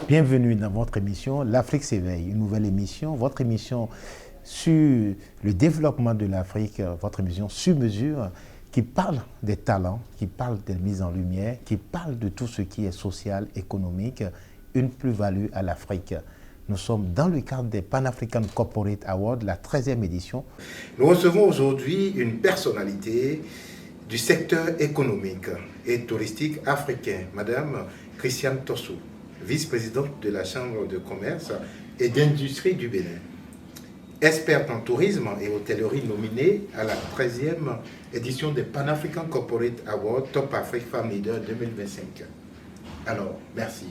Bienvenue dans votre émission L'Afrique s'éveille, une nouvelle émission, votre émission sur le développement de l'Afrique, votre émission sur mesure qui parle des talents, qui parle des mises en lumière, qui parle de tout ce qui est social, économique, une plus-value à l'Afrique. Nous sommes dans le cadre des Pan-African Corporate Awards, la 13e édition. Nous recevons aujourd'hui une personnalité du secteur économique et touristique africain, Madame Christiane Tossou, vice-présidente de la Chambre de commerce et d'industrie du Bénin. Experte en tourisme et hôtellerie nominée à la 13e édition des Pan-African Corporate Awards Top Afrique Femme Leader 2025. Alors, merci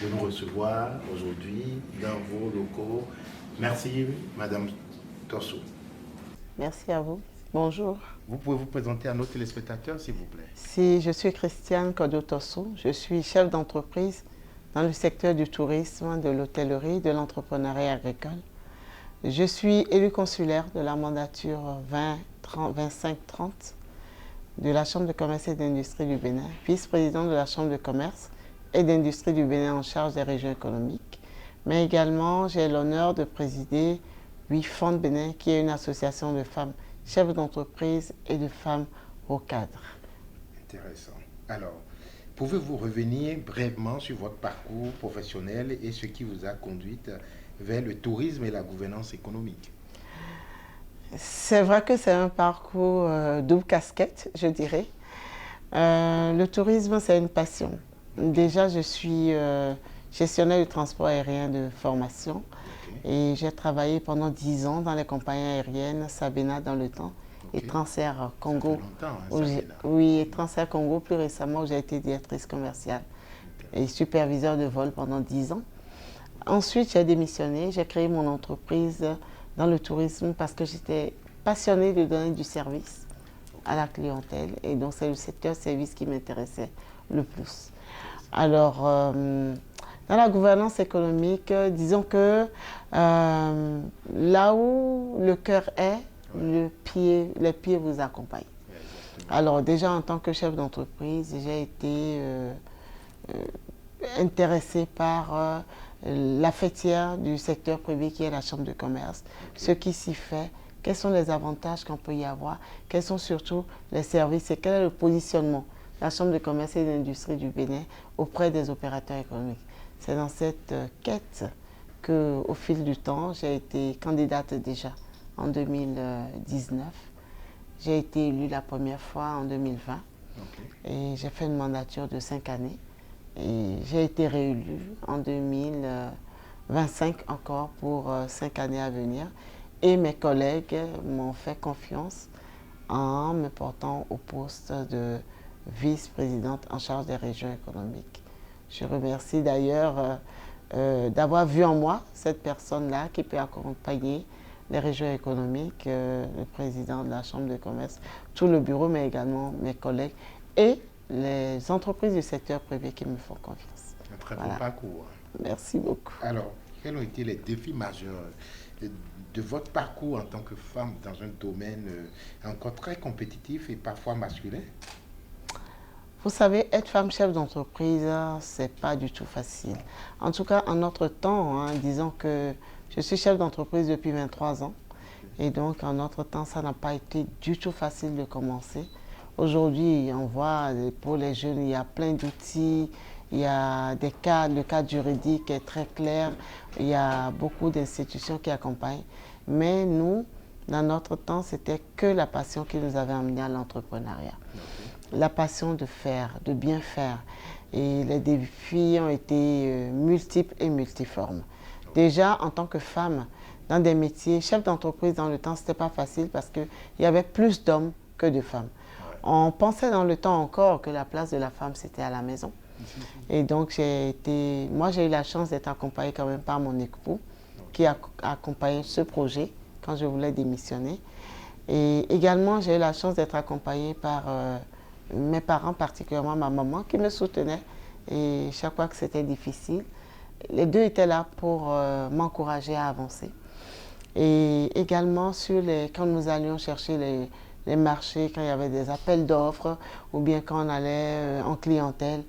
de nous recevoir aujourd'hui dans vos locaux. Merci, Madame Tossou. Merci à vous. Bonjour. Vous pouvez vous présenter à nos téléspectateurs, s'il vous plaît. Si je suis Christiane Tossou, je suis chef d'entreprise dans le secteur du tourisme, de l'hôtellerie, de l'entrepreneuriat agricole. Je suis élue consulaire de la mandature 25-30 de la Chambre de commerce et d'industrie du Bénin, vice-présidente de la Chambre de commerce et d'industrie du Bénin en charge des régions économiques. Mais également, j'ai l'honneur de présider WIFOND Bénin, qui est une association de femmes chefs d'entreprise et de femmes au cadre. Intéressant. Alors, pouvez-vous revenir brièvement sur votre parcours professionnel et ce qui vous a conduite vers le tourisme et la gouvernance économique? C'est vrai que c'est un parcours double casquette, je dirais. Le tourisme, c'est une passion. Déjà, je suis gestionnaire du transport aérien de formation. Et j'ai travaillé pendant 10 ans dans les compagnies aériennes, Sabena dans le temps, et Transair Congo. Ça fait longtemps, oui, et Transair Congo plus récemment où j'ai été directrice commerciale et superviseur de vol pendant 10 ans. Ensuite, j'ai démissionné, j'ai créé mon entreprise dans le tourisme parce que j'étais passionnée de donner du service à la clientèle. Et donc, c'est le secteur service qui m'intéressait le plus. Alors, dans la gouvernance économique, disons que là où le cœur est, les pieds vous accompagnent. Alors déjà en tant que chef d'entreprise, j'ai été intéressée par la fêtière du secteur privé qui est la Chambre de commerce, ce qui s'y fait, quels sont les avantages qu'on peut y avoir, quels sont surtout les services et quel est le positionnement de la Chambre de commerce et d'industrie du Bénin auprès des opérateurs économiques. C'est dans cette quête qu'au fil du temps, j'ai été candidate déjà en 2019. J'ai été élue la première fois en 2020 et j'ai fait une mandature de 5 années. Et j'ai été réélue en 2025 encore pour 5 années à venir. Et mes collègues m'ont fait confiance en me portant au poste de vice-présidente en charge des régions économiques. Je remercie d'ailleurs d'avoir vu en moi cette personne-là qui peut accompagner les régions économiques, le président de la Chambre de commerce, tout le bureau, mais également mes collègues et les entreprises du secteur privé qui me font confiance. Un très bon parcours. Merci beaucoup. Alors, quels ont été les défis majeurs de votre parcours en tant que femme dans un domaine encore très compétitif et parfois masculin? Vous savez, être femme chef d'entreprise, c'est pas du tout facile. En tout cas, en notre temps, disons que je suis chef d'entreprise depuis 23 ans. Et donc, en notre temps, ça n'a pas été du tout facile de commencer. Aujourd'hui, on voit pour les jeunes, il y a plein d'outils, il y a des cadres, le cadre juridique est très clair, il y a beaucoup d'institutions qui accompagnent. Mais nous, dans notre temps, c'était que la passion qui nous avait amenés à l'entrepreneuriat. La passion de faire, de bien faire. Et les défis ont été multiples et multiformes. Déjà, en tant que femme, dans des métiers, chef d'entreprise dans le temps, ce n'était pas facile parce qu'il y avait plus d'hommes que de femmes. On pensait dans le temps encore que la place de la femme, c'était à la maison. Et donc, moi, j'ai eu la chance d'être accompagnée quand même par mon époux, qui a accompagné ce projet quand je voulais démissionner. Et également, j'ai eu la chance d'être accompagnée par mes parents, particulièrement ma maman, qui me soutenait. Et chaque fois que c'était difficile, les deux étaient là pour m'encourager à avancer. Et également, quand nous allions chercher les marchés, quand il y avait des appels d'offres, ou bien quand on allait en clientèle,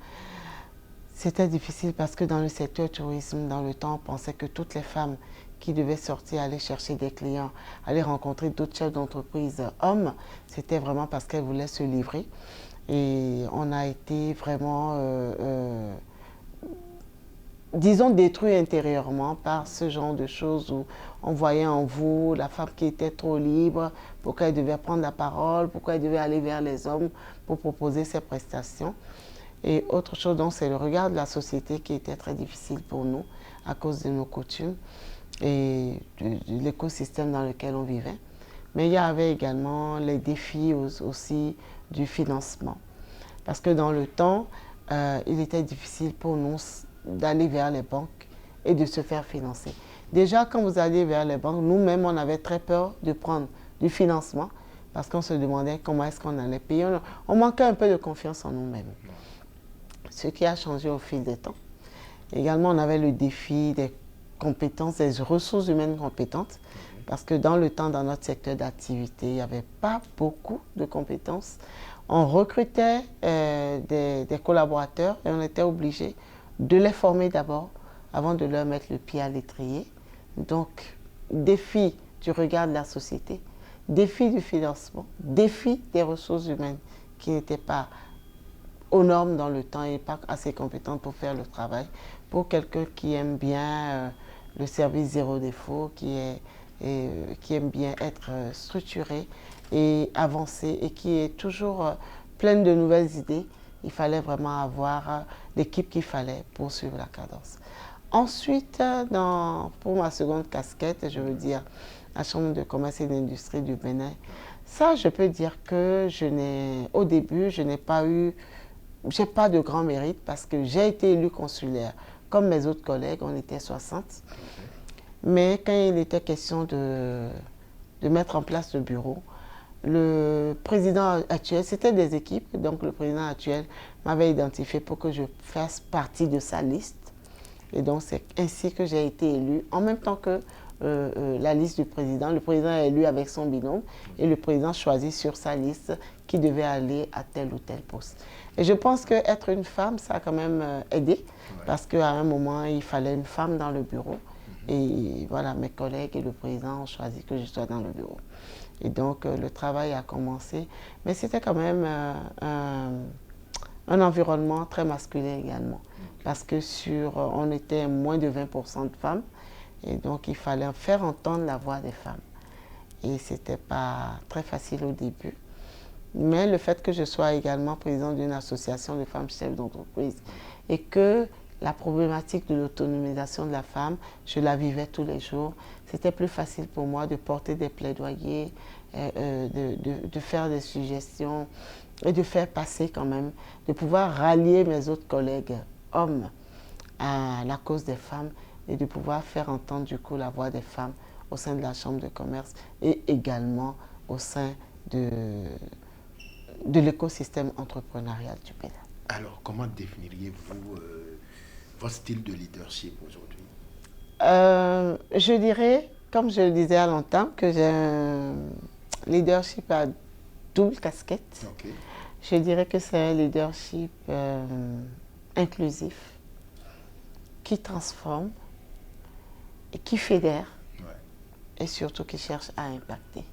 C'était difficile parce que dans le secteur tourisme, dans le temps, on pensait que toutes les femmes qui devaient sortir, aller chercher des clients, aller rencontrer d'autres chefs d'entreprise hommes, c'était vraiment parce qu'elles voulaient se livrer. Et on a été vraiment, disons, détruits intérieurement par ce genre de choses où on voyait en vous la femme qui était trop libre, pourquoi elle devait prendre la parole, pourquoi elle devait aller vers les hommes pour proposer ses prestations. Et autre chose, donc, c'est le regard de la société qui était très difficile pour nous à cause de nos coutumes et de l'écosystème dans lequel on vivait. Mais il y avait également les défis aussi du financement. Parce que dans le temps, il était difficile pour nous d'aller vers les banques et de se faire financer. Déjà, quand vous alliez vers les banques, nous-mêmes, on avait très peur de prendre du financement parce qu'on se demandait comment est-ce qu'on allait payer. On manquait un peu de confiance en nous-mêmes. Ce qui a changé au fil des temps. Également, on avait le défi des compétences, des ressources humaines compétentes, parce que dans le temps, dans notre secteur d'activité, il n'y avait pas beaucoup de compétences. On recrutait des collaborateurs et on était obligé de les former d'abord avant de leur mettre le pied à l'étrier. Donc, défi du regard de la société, défi du financement, défi des ressources humaines qui n'étaient pas aux normes dans le temps et pas assez compétentes pour faire le travail. Pour quelqu'un qui aime bien le service zéro défaut, qui aime bien être structuré et avancé et qui est toujours pleine de nouvelles idées, il fallait vraiment avoir l'équipe qu'il fallait pour suivre la cadence. Ensuite, pour ma seconde casquette, je veux dire la Chambre de commerce et d'industrie du Bénin, ça, je peux dire que au début, je n'ai pas eu, j'ai pas de grand mérite parce que j'ai été élue consulaire. Comme mes autres collègues, on était 60. Mais quand il était question de mettre en place le bureau, le président actuel, c'était des équipes, donc le président actuel m'avait identifié pour que je fasse partie de sa liste. Et donc c'est ainsi que j'ai été élue, en même temps que la liste du président. Le président est élu avec son binôme et le président choisit sur sa liste qui devait aller à tel ou tel poste. Et je pense qu'être une femme, ça a quand même aidé, parce qu'à un moment, il fallait une femme dans le bureau. Et voilà, mes collègues et le président ont choisi que je sois dans le bureau. Et donc, le travail a commencé. Mais c'était quand même un environnement très masculin également. Parce que on était moins de 20% de femmes. Et donc, il fallait faire entendre la voix des femmes. Et ce n'était pas très facile au début. Mais le fait que je sois également présidente d'une association de femmes chefs d'entreprise et que la problématique de l'autonomisation de la femme, je la vivais tous les jours, c'était plus facile pour moi de porter des plaidoyers, de faire des suggestions et de faire passer quand même, de pouvoir rallier mes autres collègues hommes à la cause des femmes et de pouvoir faire entendre du coup la voix des femmes au sein de la Chambre de commerce et également au sein de l'écosystème entrepreneurial du Bénin. Alors, comment définiriez-vous votre style de leadership aujourd'hui? Je dirais, comme je le disais à longtemps, que j'ai un leadership à double casquette. Okay. Je dirais que c'est un leadership inclusif, qui transforme, et qui fédère, et surtout qui cherche à impacter.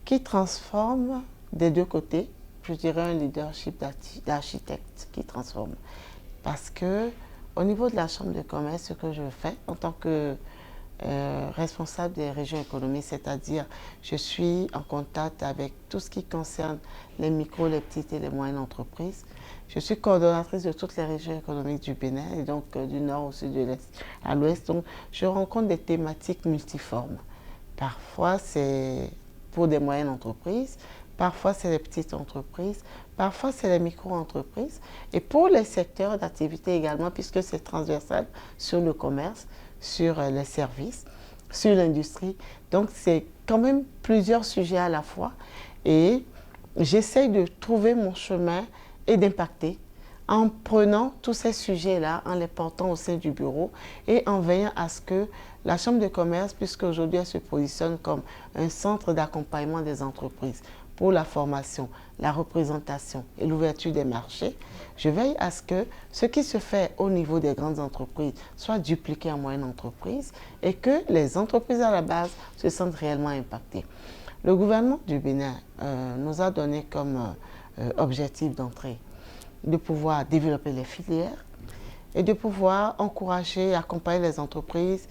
Qui transforme des deux côtés, je dirais un leadership d'architecte qui transforme. Parce que au niveau de la Chambre de commerce, ce que je fais en tant que responsable des régions économiques, c'est-à-dire je suis en contact avec tout ce qui concerne les micros, les petites et les moyennes entreprises. Je suis coordonnatrice de toutes les régions économiques du Bénin, et donc du nord au sud, de l'est à l'ouest. Donc je rencontre des thématiques multiformes. Parfois c'est pour des moyennes entreprises, parfois c'est les petites entreprises, parfois c'est les micro-entreprises. Et pour les secteurs d'activité également, puisque c'est transversal sur le commerce, sur les services, sur l'industrie. Donc c'est quand même plusieurs sujets à la fois. Et j'essaie de trouver mon chemin et d'impacter en prenant tous ces sujets-là, en les portant au sein du bureau et en veillant à ce que la Chambre de commerce, puisqu'aujourd'hui elle se positionne comme un centre d'accompagnement des entreprises, pour la formation, la représentation et l'ouverture des marchés, je veille à ce que ce qui se fait au niveau des grandes entreprises soit dupliqué en moyennes entreprises et que les entreprises à la base se sentent réellement impactées. Le gouvernement du Bénin nous a donné comme objectif d'entrée de pouvoir développer les filières et de pouvoir encourager et accompagner les entreprises,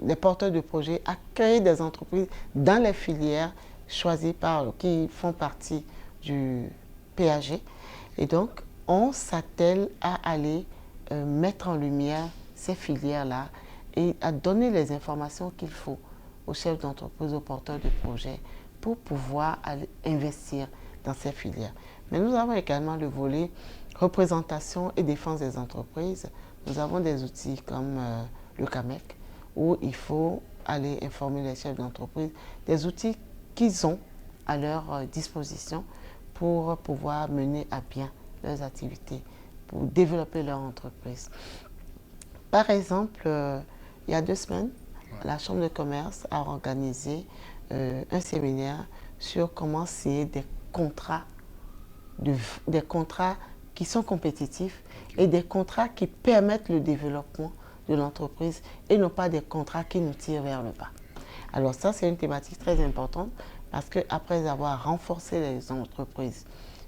les porteurs de projets à créer des entreprises dans les filières choisies qui font partie du PAG. Et donc, on s'attelle à aller mettre en lumière ces filières-là et à donner les informations qu'il faut aux chefs d'entreprise, aux porteurs de projets pour pouvoir aller investir dans ces filières. Mais nous avons également le volet représentation et défense des entreprises. Nous avons des outils comme le CAMEC, où il faut aller informer les chefs d'entreprise des outils qu'ils ont à leur disposition pour pouvoir mener à bien leurs activités, pour développer leur entreprise. Par exemple, il y a 2 semaines, la Chambre de commerce a organisé un séminaire sur comment signer des contrats qui sont compétitifs et des contrats qui permettent le développement de l'entreprise et non pas des contrats qui nous tirent vers le bas. Alors ça, c'est une thématique très importante parce qu'après avoir renforcé les entreprises,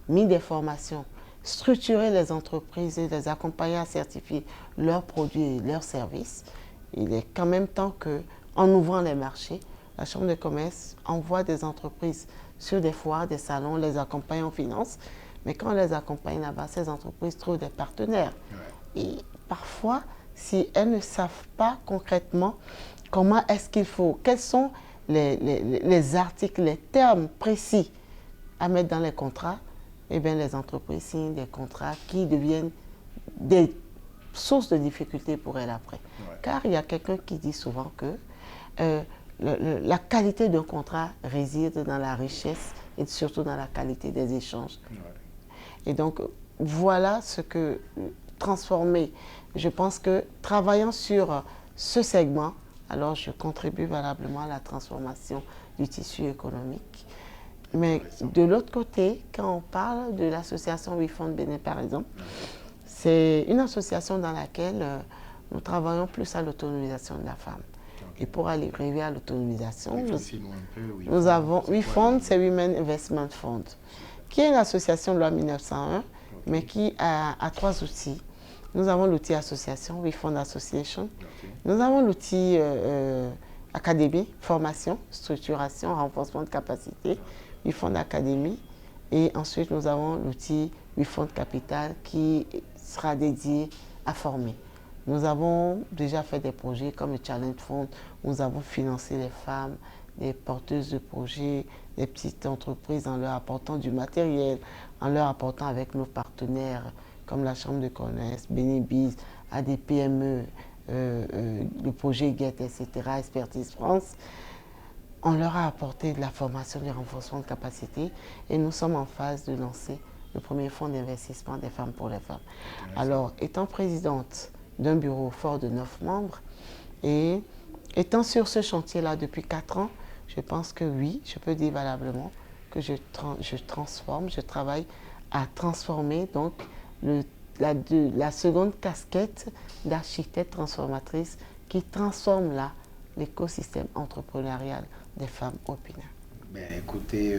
mis des formations, structuré les entreprises et les accompagner à certifier leurs produits et leurs services, il est quand même temps qu'en ouvrant les marchés, la Chambre de commerce envoie des entreprises sur des foires, des salons, les accompagne en finance, mais quand on les accompagne là-bas, ces entreprises trouvent des partenaires. Et parfois, si elles ne savent pas concrètement comment est-ce qu'il faut, quels sont les articles, les termes précis à mettre dans les contrats, eh bien les entreprises signent des contrats qui deviennent des sources de difficultés pour elles après. Car il y a quelqu'un qui dit souvent que la qualité d'un contrat réside dans la richesse et surtout dans la qualité des échanges. Et donc, voilà ce que transformer. Je pense que travaillant sur ce segment, alors je contribue valablement à la transformation du tissu économique. Mais de l'autre côté, quand on parle de l'association WeFund Bénin, par exemple, c'est une association dans laquelle nous travaillons plus à l'autonomisation de la femme. Et pour arriver à l'autonomisation, nous avons WeFund, c'est Women Investment Fund, qui est une association de loi 1901, mais qui a 3 outils. Nous avons l'outil association, WeFund Association. Nous avons l'outil académie, formation, structuration, renforcement de capacité, WeFund Académie. Et ensuite, nous avons l'outil WeFund Capital qui sera dédié à former. Nous avons déjà fait des projets comme le Challenge Fund. Nous avons financé les femmes, les porteuses de projets, les petites entreprises en leur apportant du matériel, en leur apportant avec nos partenaires comme la Chambre de commerce, Bénébiz, à des PME, le projet GET, etc., Expertise France. On leur a apporté de la formation, du renforcement de capacité et nous sommes en phase de lancer le premier fonds d'investissement des femmes pour les femmes. Alors, étant présidente d'un bureau fort de 9 membres et étant sur ce chantier-là depuis 4 ans, je pense que oui, je peux dire valablement que je transforme, je travaille à transformer donc la seconde casquette d'architecte transformatrice qui transforme là l'écosystème entrepreneurial des femmes au Bénin. Ben, écoutez,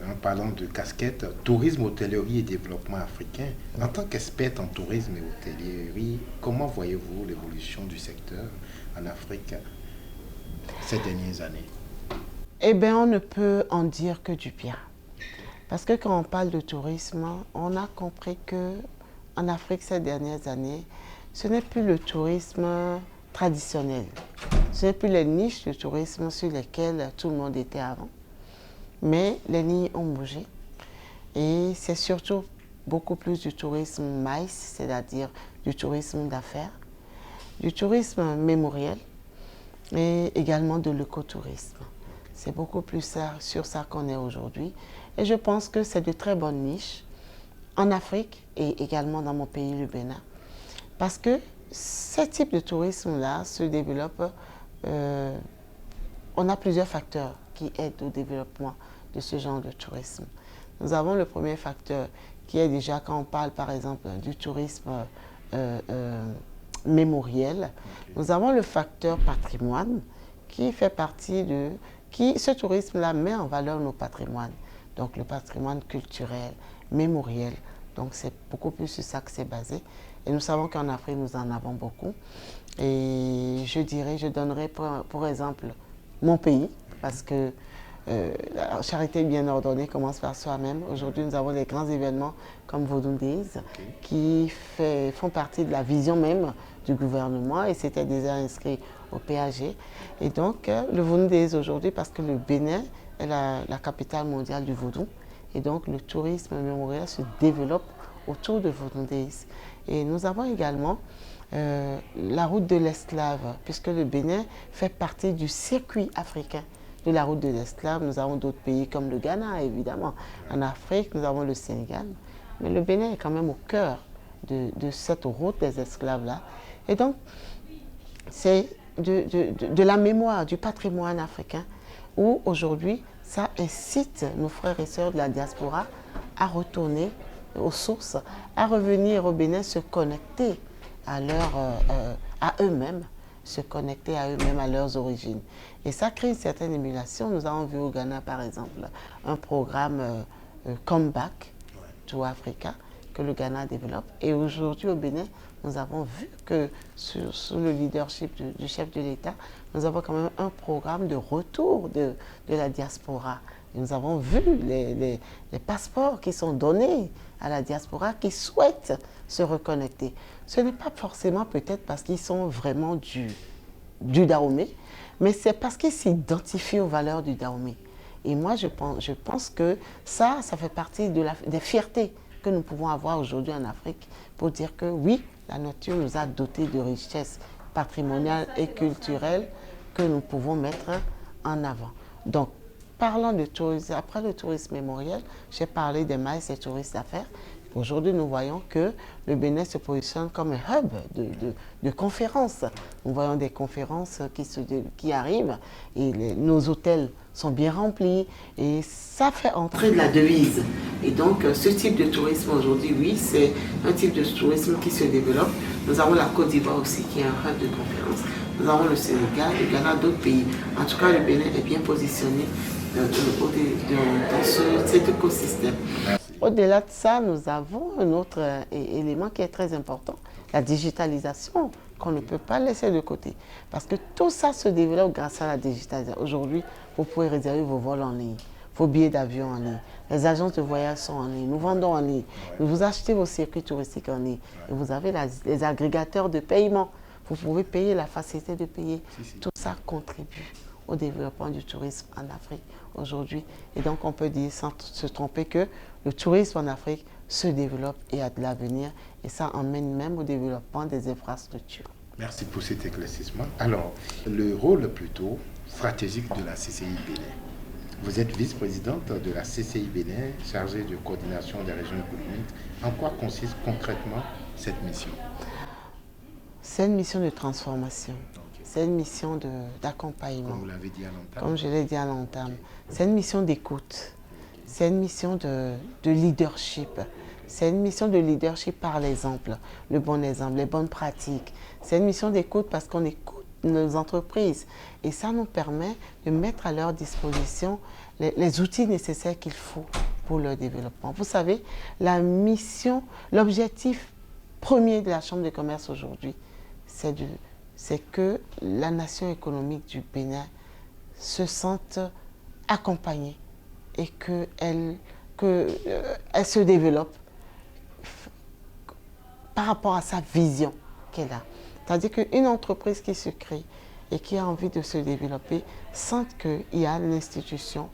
en parlant de casquette, tourisme, hôtellerie et développement africain, en tant qu'experte en tourisme et hôtellerie, comment voyez-vous l'évolution du secteur en Afrique ces dernières années? Eh bien, on ne peut en dire que du bien. Parce que quand on parle de tourisme, on a compris qu'en Afrique ces dernières années, ce n'est plus le tourisme traditionnel. Ce n'est plus les niches de tourisme sur lesquelles tout le monde était avant. Mais les lignes ont bougé. Et c'est surtout beaucoup plus du tourisme MICE, c'est-à-dire du tourisme d'affaires, du tourisme mémoriel et également de l'écotourisme. C'est beaucoup plus sur ça qu'on est aujourd'hui. Et je pense que c'est de très bonnes niches en Afrique et également dans mon pays, le Bénin. Parce que ce type de tourisme-là se développe, on a plusieurs facteurs qui aident au développement de ce genre de tourisme. Nous avons le premier facteur qui est déjà, quand on parle par exemple du tourisme mémoriel, nous avons le facteur patrimoine qui fait partie de... ce tourisme-là met en valeur nos patrimoines. Donc le patrimoine culturel, mémoriel. Donc c'est beaucoup plus sur ça que c'est basé. Et nous savons qu'en Afrique, nous en avons beaucoup. Et je donnerai pour exemple mon pays, parce que la charité bien ordonnée commence par soi-même. Aujourd'hui, nous avons des grands événements comme Vodou Days qui font partie de la vision même du gouvernement et c'était déjà inscrit au PAG. Et donc, le Vodou Days aujourd'hui, parce que le Bénin est la capitale mondiale du vaudou, et donc le tourisme mémoriel se développe autour de Vodou Days. Et nous avons également la route de l'esclave, puisque le Bénin fait partie du circuit africain de la route de l'esclave. Nous avons d'autres pays comme le Ghana, évidemment. En Afrique, nous avons le Sénégal. Mais le Bénin est quand même au cœur de cette route des esclaves-là. Et donc, c'est de la mémoire, du patrimoine africain, où aujourd'hui, ça incite nos frères et sœurs de la diaspora à retourner aux sources, à revenir au Bénin, se connecter à eux-mêmes, se connecter à eux-mêmes, à leurs origines. Et ça crée une certaine émulation. Nous avons vu au Ghana, par exemple, un programme Comeback to Africa que le Ghana développe. Et aujourd'hui, au Bénin, nous avons vu que sous le leadership du chef de l'État, nous avons quand même un programme de retour de la diaspora. Et nous avons vu les passeports qui sont donnés à la diaspora qui souhaitent se reconnecter. Ce n'est pas forcément peut-être parce qu'ils sont vraiment du Dahomey, mais c'est parce qu'ils s'identifient aux valeurs du Dahomey. Et moi, je pense que ça fait partie des fiertés que nous pouvons avoir aujourd'hui en Afrique pour dire que oui, la nature nous a dotés de richesses patrimoniales et culturelles que nous pouvons mettre en avant. Donc, parlant de tourisme, après le tourisme mémoriel, j'ai parlé des maïs et touristes d'affaires. Aujourd'hui, nous voyons que le Bénin se positionne comme un hub de conférences. Nous voyons des conférences qui arrivent et nos hôtels sont bien remplis et ça fait entrer de la devise. Et donc, ce type de tourisme aujourd'hui, oui, c'est un type de tourisme qui se développe. Nous avons la Côte d'Ivoire aussi qui est un hub de conférences. Nous avons le Sénégal, le Ghana, d'autres pays. En tout cas, le Bénin est bien positionné dans cet écosystème. Au-delà de ça, nous avons un autre élément qui est très important, la digitalisation, qu'on ne peut pas laisser de côté. Parce que tout ça se développe grâce à la digitalisation. Aujourd'hui, vous pouvez réserver vos vols en ligne, vos billets d'avion en ligne, les agences de voyage sont en ligne, nous vendons en ligne, vous achetez vos circuits touristiques en ligne, et vous avez les agrégateurs de paiement. Vous pouvez payer la facilité de payer. Tout ça contribue au développement du tourisme en Afrique aujourd'hui. Et donc, on peut dire sans se tromper que le tourisme en Afrique se développe et a de l'avenir. Et ça emmène même au développement des infrastructures. Merci pour cet éclaircissement. Alors, le rôle plutôt stratégique de la CCI Bénin. Vous êtes vice-présidente de la CCI Bénin, chargée de coordination des régions économiques. En quoi consiste concrètement cette mission? C'est une mission de transformation. C'est une mission d'accompagnement. Comme vous l'avez dit à l'entame. Comme je l'ai dit à l'entame. C'est une mission d'écoute. C'est une mission de leadership. C'est une mission de leadership par l'exemple, le bon exemple, les bonnes pratiques. C'est une mission d'écoute parce qu'on écoute nos entreprises. Et ça nous permet de mettre à leur disposition les outils nécessaires qu'il faut pour leur développement. Vous savez, la mission, l'objectif premier de la Chambre de commerce aujourd'hui, c'est que la nation économique du Bénin se sente accompagnée et qu'elle se développe par rapport à sa vision qu'elle a. C'est-à-dire qu'une entreprise qui se crée et qui a envie de se développer sent qu'il y a l'institution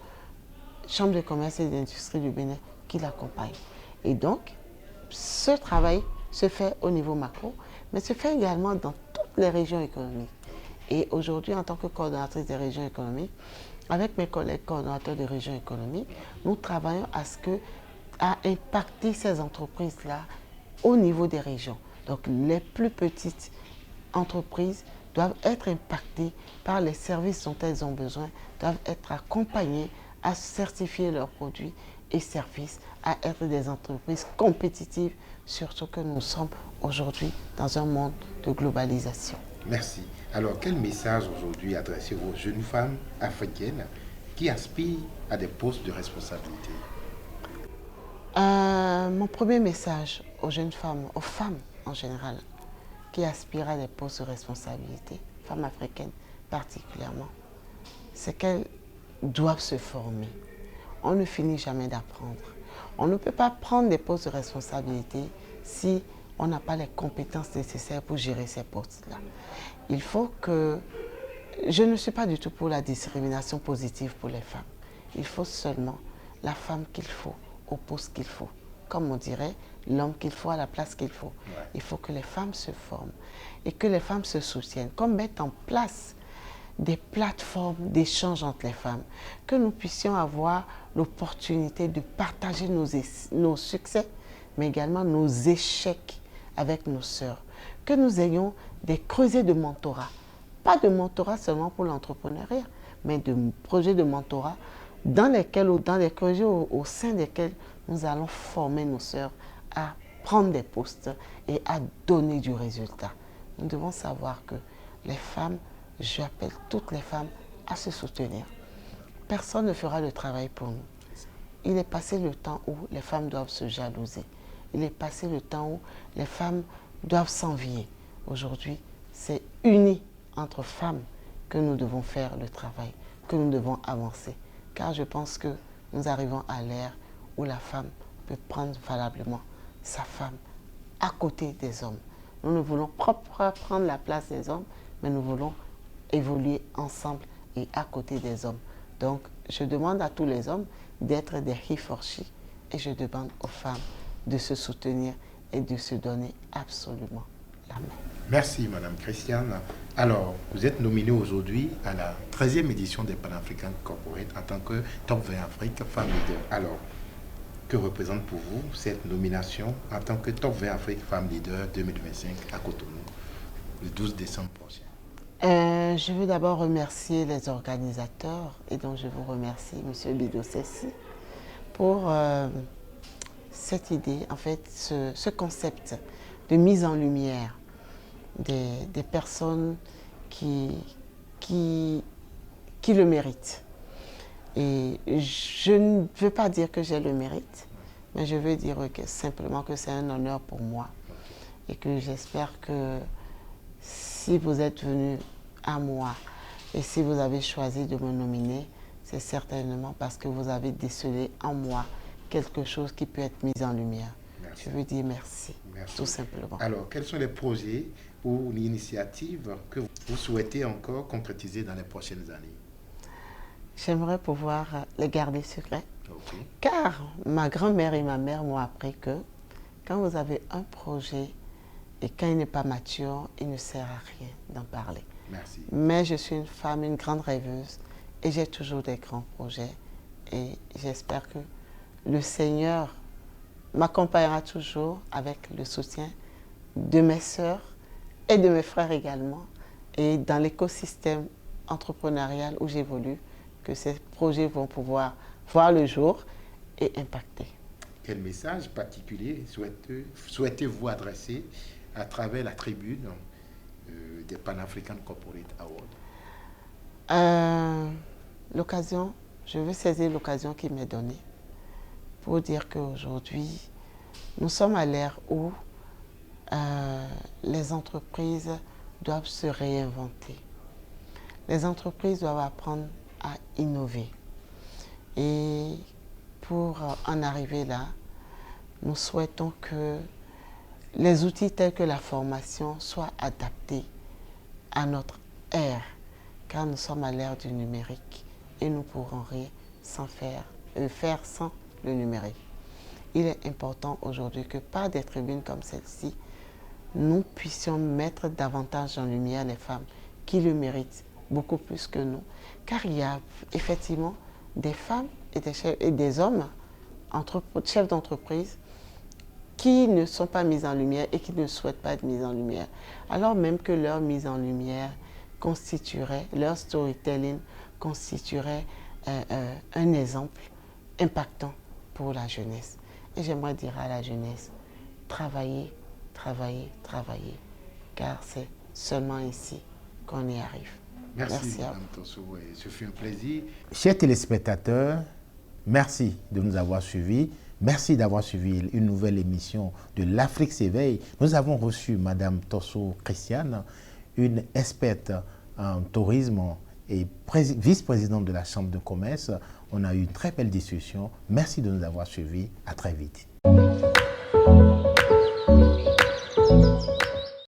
Chambre de commerce et d'industrie du Bénin qui l'accompagne. Et donc, ce travail se fait au niveau macro, mais se fait également dans toutes les régions économiques. Et aujourd'hui, en tant que coordonnatrice des régions économiques, avec mes collègues coordonnateurs des régions économiques, nous travaillons à impacter ces entreprises-là au niveau des régions. Donc, les plus petites entreprises doivent être impactées par les services dont elles ont besoin, doivent être accompagnées à certifier leurs produits et services, à être des entreprises compétitives, surtout que nous sommes aujourd'hui dans un monde de globalisation. Merci. Alors, quel message aujourd'hui adresser aux jeunes femmes africaines qui aspirent à des postes de responsabilité? Mon premier message aux jeunes femmes, aux femmes en général, qui aspirent à des postes de responsabilité, femmes africaines particulièrement, c'est qu'elles doivent se former. On ne finit jamais d'apprendre. On ne peut pas prendre des postes de responsabilité si on n'a pas les compétences nécessaires pour gérer ces postes-là. Il faut que... Je ne suis pas du tout pour la discrimination positive pour les femmes. Il faut seulement la femme qu'il faut, au poste qu'il faut. Comme on dirait, l'homme qu'il faut à la place qu'il faut. Ouais. Il faut que les femmes se forment et que les femmes se soutiennent, qu'on mette en place des plateformes d'échange entre les femmes, que nous puissions avoir l'opportunité de partager nos succès, mais également nos échecs avec nos sœurs, que nous ayons des creusets de mentorat, pas de mentorat seulement pour l'entrepreneuriat, mais de projets de mentorat dans lesquels, ou dans les projets au sein desquels nous allons former nos sœurs à prendre des postes et à donner du résultat. Nous devons savoir que les femmes, j'appelle toutes les femmes à se soutenir. Personne ne fera le travail pour nous. Il est passé le temps où les femmes doivent se jalouser. Il est passé le temps où les femmes doivent s'envier. Aujourd'hui, c'est uni entre femmes que nous devons faire le travail, que nous devons avancer. Car je pense que nous arrivons à l'ère où la femme peut prendre valablement sa femme à côté des hommes. Nous ne voulons pas prendre la place des hommes, mais nous voulons évoluer ensemble et à côté des hommes. Donc, je demande à tous les hommes d'être des he for she et je demande aux femmes de se soutenir et de se donner absolument la main. Merci, Madame Christiane. Alors, vous êtes nominée aujourd'hui à la 13e édition des Pan-African Corporate en tant que Top 20 Afrique Femme Leader. Alors, que représente pour vous cette nomination en tant que Top 20 Afrique Femme Leader 2025 à Cotonou, le 12 décembre prochain? Je veux d'abord remercier les organisateurs et donc je vous remercie, M. Bidosessi, pour cette idée, en fait, ce concept de mise en lumière des personnes qui le méritent. Et je ne veux pas dire que j'ai le mérite, mais je veux dire simplement que c'est un honneur pour moi et que j'espère que si vous êtes venu à moi et si vous avez choisi de me nominer, c'est certainement parce que vous avez décelé en moi quelque chose qui peut être mis en lumière. Merci. Je veux dire merci, tout simplement. Alors, quels sont les projets ou l'initiative que vous souhaitez encore concrétiser dans les prochaines années? J'aimerais pouvoir les garder secrets. Okay. Car ma grand-mère et ma mère m'ont appris que quand vous avez un projet et quand il n'est pas mature, il ne sert à rien d'en parler. Merci. Mais je suis une femme, une grande rêveuse et j'ai toujours des grands projets et j'espère que le Seigneur m'accompagnera toujours avec le soutien de mes sœurs et de mes frères également et dans l'écosystème entrepreneurial où j'évolue, que ces projets vont pouvoir voir le jour et impacter. Quel message particulier souhaitez-vous adresser à travers la tribune des Pan-African Corporate Awards? Je veux saisir l'occasion qui m'est donnée pour dire qu'aujourd'hui, nous sommes à l'ère où les entreprises doivent se réinventer. Les entreprises doivent apprendre à innover. Et pour en arriver là, nous souhaitons que les outils tels que la formation soient adaptés à notre ère, car nous sommes à l'ère du numérique et nous ne pourrons rien faire sans le numérique. Il est important aujourd'hui que par des tribunes comme celle-ci, nous puissions mettre davantage en lumière les femmes qui le méritent beaucoup plus que nous, car il y a effectivement des femmes et des hommes, chefs d'entreprise, qui ne sont pas mis en lumière et qui ne souhaitent pas être mis en lumière, alors même que leur mise en lumière constituerait, leur storytelling constituerait un exemple impactant pour la jeunesse. Et j'aimerais dire à la jeunesse, travaillez, travaillez, travaillez, car c'est seulement ici qu'on y arrive. Merci Madame Tossou, ce fut un plaisir. Chers téléspectateurs, merci de nous avoir suivis. Merci d'avoir suivi une nouvelle émission de l'Afrique s'éveille. Nous avons reçu Madame Tossou Christiane, une experte en tourisme et vice-présidente de la Chambre de commerce. On a eu une très belle discussion. Merci de nous avoir suivis. À très vite.